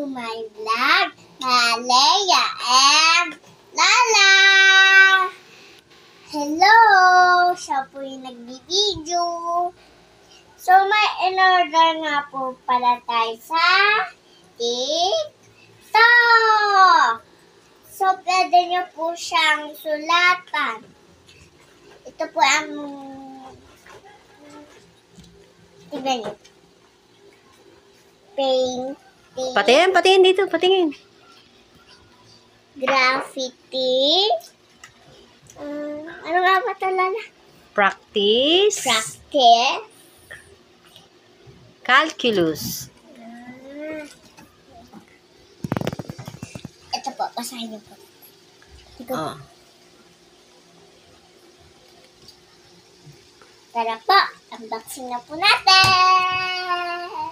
my vlog, Malaya and Lala! Hello! Siya po yung nagbibideo. So, may in-order nga po pala tayo sa TikTok. So, pwede nyo po siyang sulatan. Ito po ang tignan nyo. Painting. Patingin dito, patingin. Graffiti. Ano nga ba talala? Practice. Practice. Calculus. Ito po, basahin niyo po. Ito. Oh. Tara po, unboxing na po natin!